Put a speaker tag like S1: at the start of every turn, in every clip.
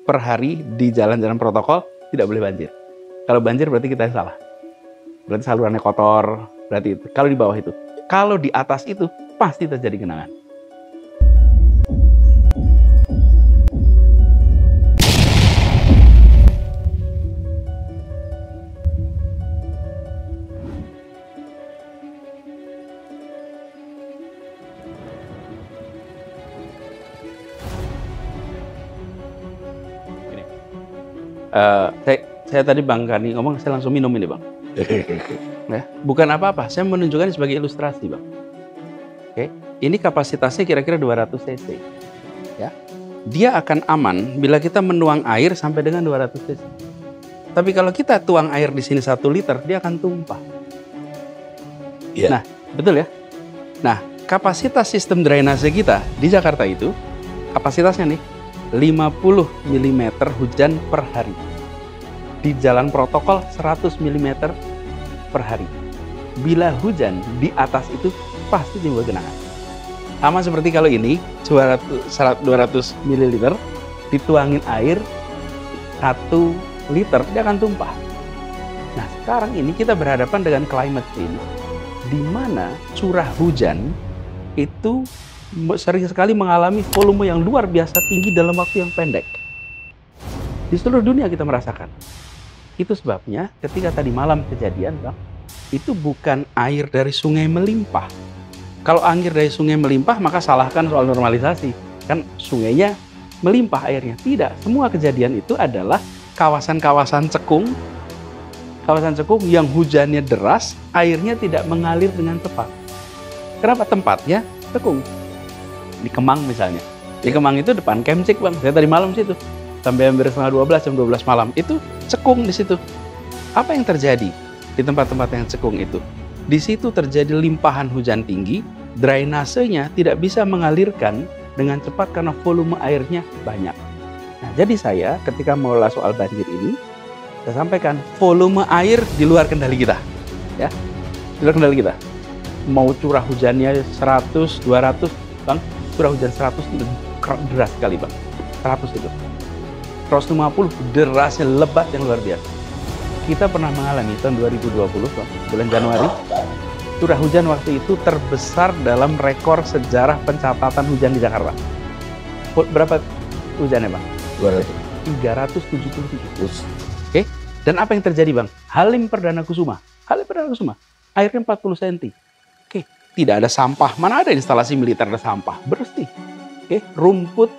S1: per hari di jalan-jalan protokol tidak boleh banjir. Kalau banjir berarti kita yang salah. Berarti salurannya kotor, berarti itu. Kalau di bawah itu. Kalau di atas itu pasti terjadi genangan. Saya tadi Bang Kani ngomong, saya langsung minum ini Bang. Ya, bukan apa-apa, saya menunjukkan sebagai ilustrasi Bang. Oke, ini kapasitasnya kira-kira 200 cc. Ya, dia akan aman bila kita menuang air sampai dengan 200 cc. Tapi kalau kita tuang air di sini 1 liter, dia akan tumpah.
S2: Yeah.
S1: Nah, betul ya. Nah, kapasitas sistem drainase kita di Jakarta itu kapasitasnya nih 50 mm hujan per hari. Di jalan protokol 100 mm per hari. Bila hujan di atas itu pasti timbul genangan. Sama seperti kalau ini 200 ml dituangin air 1 liter, dia akan tumpah. Nah, sekarang ini kita berhadapan dengan climate change, di mana curah hujan itu sering sekali mengalami volume yang luar biasa tinggi dalam waktu yang pendek. Di seluruh dunia kita merasakan. Itu sebabnya ketika tadi malam kejadian, Bang, itu bukan air dari sungai melimpah. Kalau air dari sungai melimpah, maka salahkan soal normalisasi. Kan sungainya melimpah airnya. Tidak, semua kejadian itu adalah kawasan-kawasan cekung. Kawasan cekung yang hujannya deras, airnya tidak mengalir dengan cepat. Kenapa? Tempatnya cekung. Di Kemang misalnya. Di Kemang itu depan Kemcik, Bang. Saya tadi malam situ. Sampai hampir setengah 12, jam 12 malam. Itu cekung di situ. Apa yang terjadi di tempat-tempat yang cekung itu? Di situ terjadi limpahan hujan tinggi, drainasenya tidak bisa mengalirkan dengan cepat karena volume airnya banyak. Nah, jadi saya ketika mengelola soal banjir ini, saya sampaikan volume air di luar kendali kita. Ya, di luar kendali kita. Mau curah hujannya 100, 200, Bang, curah hujan 100 itu deras sekali, Bang. 100 itu. 150 derasnya lebat yang luar biasa. Kita pernah mengalami tahun 2020, Bang, bulan Januari, curah hujan waktu itu terbesar dalam rekor sejarah pencatatan hujan di Jakarta. Berapa hujannya, Bang? 373. Oke. Dan apa yang terjadi, Bang? Halim Perdana Kusuma. Airnya 40 cm. Oke. Tidak ada sampah. Mana ada instalasi militer ada sampah? Bersih. Oke. Rumput,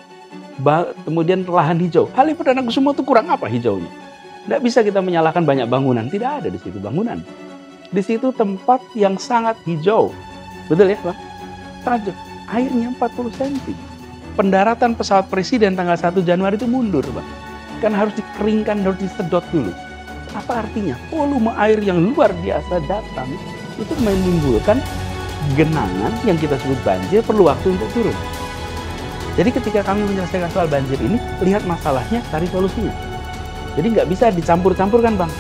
S1: kemudian lahan hijau. Halim Perdana Kusuma itu kurang apa hijaunya? Tidak bisa kita menyalahkan banyak bangunan. Tidak ada di situ bangunan. Di situ tempat yang sangat hijau. Betul ya, Bang? Sangat hijau. Airnya 40 cm. Pendaratan pesawat presiden tanggal 1 Januari itu mundur, Bang. Kan harus dikeringkan, harus disedot dulu. Apa artinya? Volume air yang luar biasa datang itu menimbulkan genangan yang kita sebut banjir, perlu waktu untuk turun. Jadi ketika kami menyelesaikan soal banjir ini, lihat masalahnya, cari solusinya. Jadi nggak bisa dicampur-campurkan, Bang.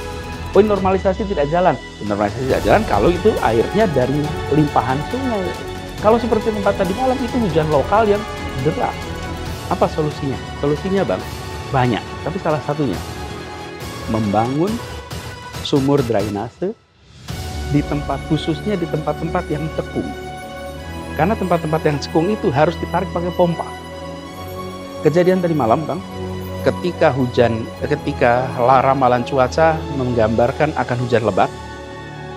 S1: Oh, normalisasi tidak jalan. Normalisasi tidak jalan kalau itu airnya dari limpahan sungai. Kalau seperti tempat tadi malam itu hujan lokal yang deras. Apa solusinya? Solusinya, Bang, banyak. Tapi salah satunya, membangun sumur drainase di tempat, khususnya di tempat-tempat yang cekung. Karena tempat-tempat yang cekung itu harus ditarik pakai pompa. Kejadian tadi malam, Bang, ketika ramalan cuaca menggambarkan akan hujan lebat,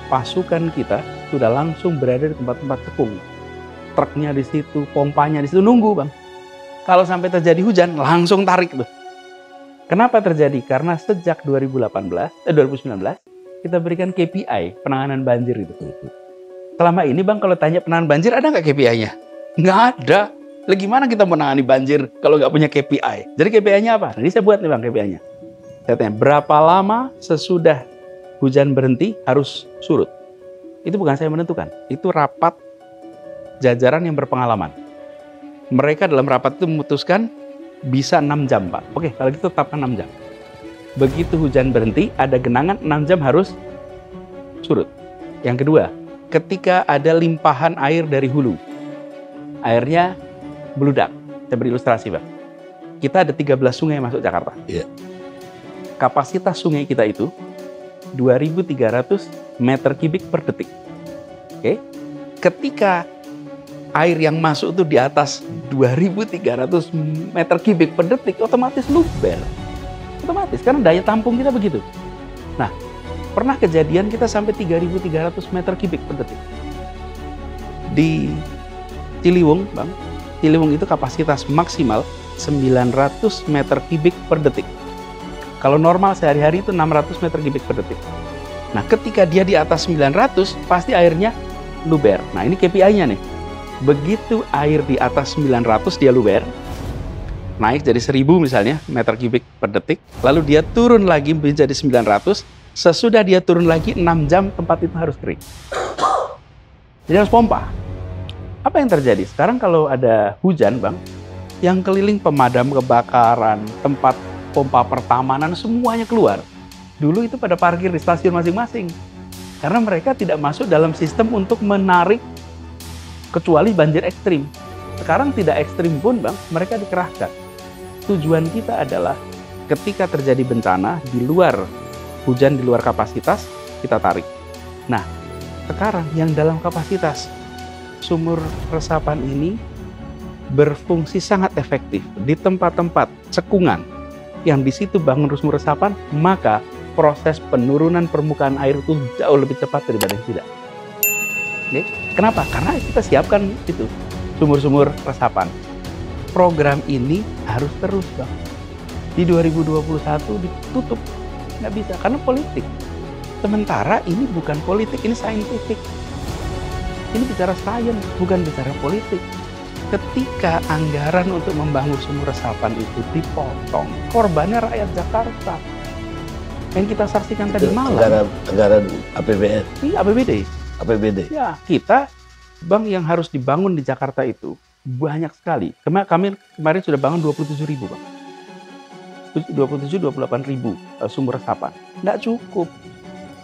S1: pasukan kita sudah langsung berada di tempat-tempat cekung. Truknya di situ, pompanya di situ, nunggu, Bang. Kalau sampai terjadi hujan, langsung tarik tuh. Kenapa terjadi? Karena sejak 2019, kita berikan KPI, penanganan banjir itu. Selama ini, Bang, kalau tanya penanganan banjir, ada nggak KPI-nya? Nggak ada. Lah gimana kita menangani banjir kalau nggak punya KPI? Jadi KPI-nya apa? Ini saya buat nih, Bang, KPI-nya. Saya tanya, berapa lama sesudah hujan berhenti harus surut? Itu bukan saya menentukan. Itu rapat jajaran yang berpengalaman. Mereka dalam rapat itu memutuskan bisa 6 jam, Pak. Oke, kalau gitu tetapkan 6 jam. Begitu hujan berhenti, ada genangan, 6 jam harus surut. Yang kedua, ketika ada limpahan air dari hulu, airnya beludak. Saya beri ilustrasi, Pak. kita ada 13 sungai yang masuk Jakarta.
S2: Iya.
S1: Kapasitas sungai kita itu 2.300 meter kubik per detik. Oke. Ketika air yang masuk itu di atas 2.300 meter kubik per detik, otomatis luber. Otomatis, karena daya tampung kita begitu. Nah, pernah kejadian kita sampai 3.300 meter kubik per detik. Di Ciliwung, Bang, Ciliwung itu kapasitas maksimal 900 meter kubik per detik. Kalau normal sehari-hari itu 600 meter kubik per detik. Nah, ketika dia di atas 900, pasti airnya luber. Nah, ini KPI-nya nih. Begitu air di atas 900 dia luber, naik jadi 1000 misalnya meter kubik per detik, lalu dia turun lagi menjadi 900, sesudah dia turun lagi 6 jam tempat itu harus kering. Jadi harus pompa. Apa yang terjadi? Sekarang kalau ada hujan, Bang, yang keliling pemadam kebakaran, tempat pompa pertamanan, semuanya keluar. Dulu itu pada parkir di stasiun masing-masing. Karena mereka tidak masuk dalam sistem untuk menarik kecuali banjir ekstrim. Sekarang tidak ekstrim pun, Bang, mereka dikerahkan. Tujuan kita adalah ketika terjadi bencana di luar hujan, di luar kapasitas, kita tarik. Nah, sekarang yang dalam kapasitas, sumur resapan ini berfungsi sangat efektif di tempat-tempat cekungan yang di situ bangun sumur resapan, maka proses penurunan permukaan air itu jauh lebih cepat daripada yang tidak. Oke? Kenapa? Karena kita siapkan itu sumur-sumur resapan. Program ini harus terus, Bang. Di 2021 ditutup, nggak bisa karena politik. Sementara ini bukan politik, ini scientific. Ini bicara sains, bukan bicara politik. Ketika anggaran untuk membangun sumur resapan itu dipotong, korbannya rakyat Jakarta. Yang kita saksikan tadi malam.
S2: Anggaran APBN.
S1: Iya, APBD.
S2: APBD.
S1: Ya, kita, Bang, yang harus dibangun di Jakarta itu banyak sekali. Kemarin sudah bangun 27.000, Bang. 27-28.000 sumur resapan. Nggak cukup.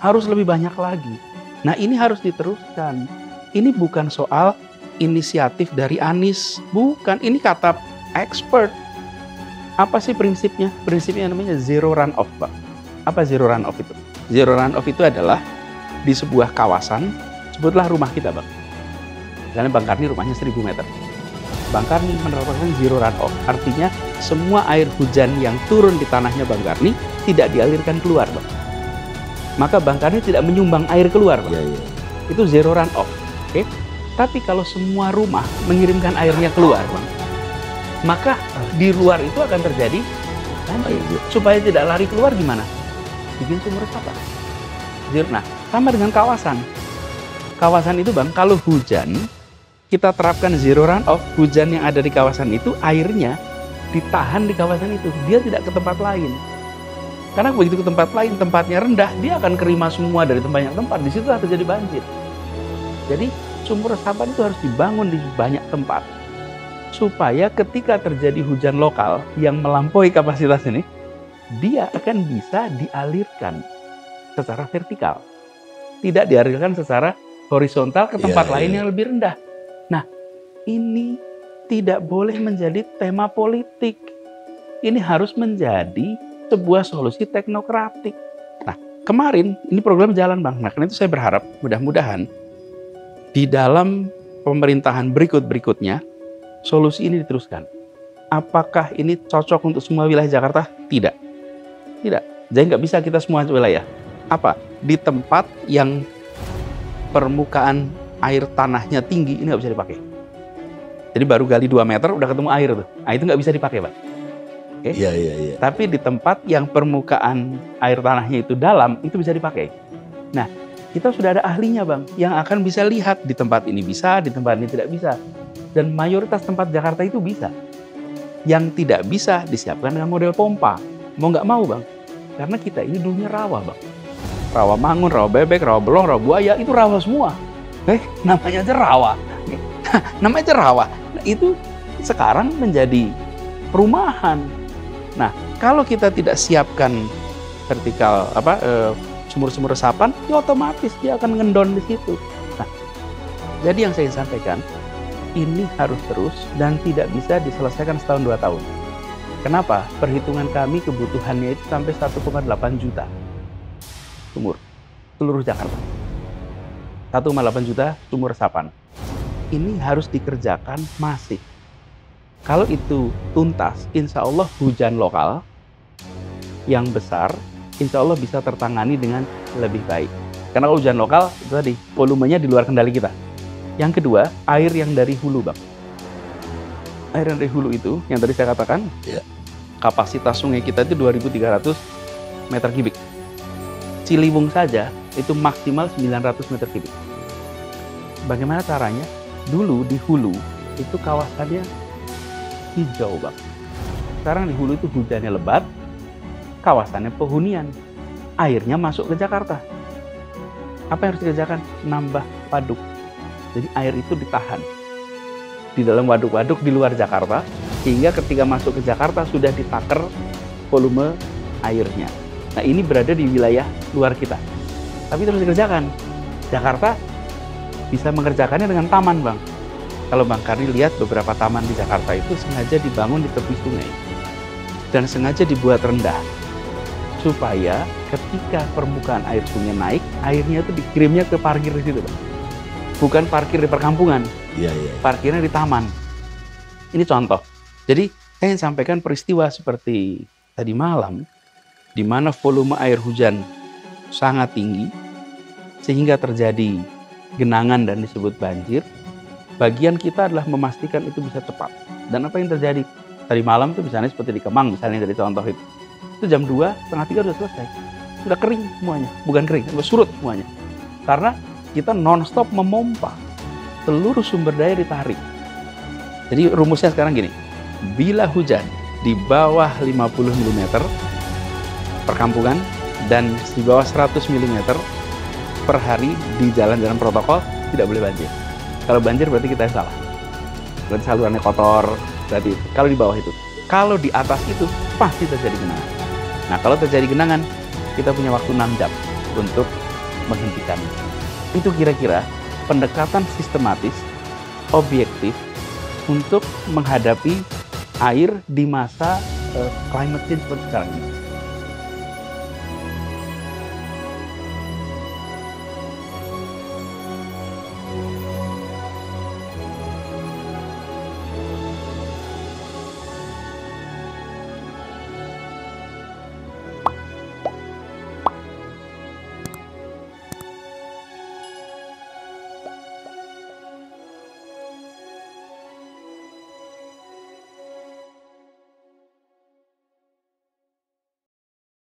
S1: Harus lebih banyak lagi. Nah, ini harus diteruskan. Ini bukan soal inisiatif dari Anies. Bukan. Ini kata expert. Apa sih prinsipnya? Prinsipnya namanya zero runoff, Bang. Apa zero runoff itu? Zero runoff itu adalah di sebuah kawasan, sebutlah rumah kita, Bang. Misalnya Bang Karni rumahnya 1000 meter. Bang Karni menerapkan zero runoff. Artinya semua air hujan yang turun di tanahnya Bang Karni tidak dialirkan keluar, Bang. Maka Bang Karni tidak menyumbang air keluar, Bang.
S2: Ya, ya.
S1: Itu zero runoff. Oke? Tapi kalau semua rumah mengirimkan airnya keluar, Bang, maka di luar itu akan terjadi banjir. Supaya tidak lari keluar gimana? Bikin sumur resapan. Nah, sama dengan kawasan. Kawasan itu, Bang, kalau hujan, kita terapkan zero runoff, hujan yang ada di kawasan itu, airnya ditahan di kawasan itu. Dia tidak ke tempat lain. Karena begitu ke tempat lain, tempatnya rendah, dia akan kerima semua dari banyak tempat. Di situ terjadi banjir. Jadi, sumur resapan itu harus dibangun di banyak tempat. Supaya ketika terjadi hujan lokal yang melampaui kapasitas ini, dia akan bisa dialirkan secara vertikal. Tidak dialirkan secara horizontal ke tempat lain yang lebih rendah. Nah, ini tidak boleh menjadi tema politik. Ini harus menjadi sebuah solusi teknokratik. Nah, kemarin ini program jalan, Bang. Nah, karena itu saya berharap mudah-mudahan di dalam pemerintahan berikutnya solusi ini diteruskan. Apakah ini cocok untuk semua wilayah Jakarta? Tidak. Tidak. Jadi nggak bisa kita semua wilayah. Apa? Di tempat yang permukaan air tanahnya tinggi, ini nggak bisa dipakai. Jadi baru gali 2 meter udah ketemu air tuh. Nah, itu nggak bisa dipakai, Pak. Oke?
S2: Iya, iya, iya.
S1: Tapi di tempat yang permukaan air tanahnya itu dalam, itu bisa dipakai. Nah, kita sudah ada ahlinya, Bang, yang akan bisa lihat di tempat ini bisa, di tempat ini tidak bisa. Dan mayoritas tempat Jakarta itu bisa. Yang tidak bisa disiapkan dengan model pompa. Mau nggak mau, Bang. Karena kita ini dulunya rawa, Bang. Rawa mangun, rawa bebek, rawa belong, rawa buaya, itu rawa semua. Namanya aja rawa. Namanya aja rawa. Nah, itu sekarang menjadi perumahan. Nah, kalau kita tidak siapkan vertikal sumur-sumur resapan, ya otomatis dia akan ngendon di situ. Nah, jadi yang saya sampaikan, ini harus terus dan tidak bisa diselesaikan setahun 2 tahun. Kenapa? Perhitungan kami kebutuhannya itu sampai 1,8 juta sumur seluruh Jakarta. 1,8 juta sumur resapan. Ini harus dikerjakan masif. Kalau itu tuntas, insya Allah hujan lokal yang besar, insya Allah bisa tertangani dengan lebih baik. Karena kalau hujan lokal, itu tadi, volumenya di luar kendali kita. Yang kedua, air yang dari hulu, Bang. Air yang dari hulu itu, yang tadi saya katakan, kapasitas sungai kita itu 2.300 meter kubik. Ciliwung saja, itu maksimal 900 meter kubik. Bagaimana caranya? Dulu di hulu, itu kawasannya hijau, Bang. Sekarang di hulu itu hujannya lebat, kawasannya penghunian. Airnya masuk ke Jakarta. Apa yang harus dikerjakan? Nambah waduk. Jadi air itu ditahan di dalam waduk-waduk di luar Jakarta, sehingga ketika masuk ke Jakarta sudah ditaker volume airnya. Nah, ini berada di wilayah luar kita. Tapi terus dikerjakan. Jakarta bisa mengerjakannya dengan taman, Bang. Kalau Bang Karni lihat beberapa taman di Jakarta itu sengaja dibangun di tepi sungai. Dan sengaja dibuat rendah. Supaya ketika permukaan air sungai naik, airnya itu dikirimnya ke parkir di situ, Bang. Bukan parkir di perkampungan.
S2: Iya.
S1: Parkirnya di taman. Ini contoh. Jadi, saya ingin sampaikan peristiwa seperti tadi malam, di mana volume air hujan sangat tinggi, sehingga terjadi genangan dan disebut banjir. Bagian kita adalah memastikan itu bisa cepat. Dan apa yang terjadi? Tadi malam itu misalnya seperti di Kemang, misalnya dari contoh itu. Itu jam 2, setengah 3 sudah selesai. Sudah kering semuanya. Bukan kering, sudah surut semuanya. Karena kita non-stop memompa. Seluruh sumber daya ditarik. Jadi rumusnya sekarang gini. Bila hujan di bawah 50 mm perkampungan dan di bawah 100 mm per hari di jalan-jalan protokol, tidak boleh banjir. Kalau banjir berarti kita yang salah. Berarti salurannya kotor, berarti kalau di bawah itu. Kalau di atas itu pasti terjadi genangan. Nah, kalau terjadi genangan, kita punya waktu 6 jam untuk menghentikannya. Itu kira-kira pendekatan sistematis, objektif untuk menghadapi air di masa climate change seperti sekarang ini.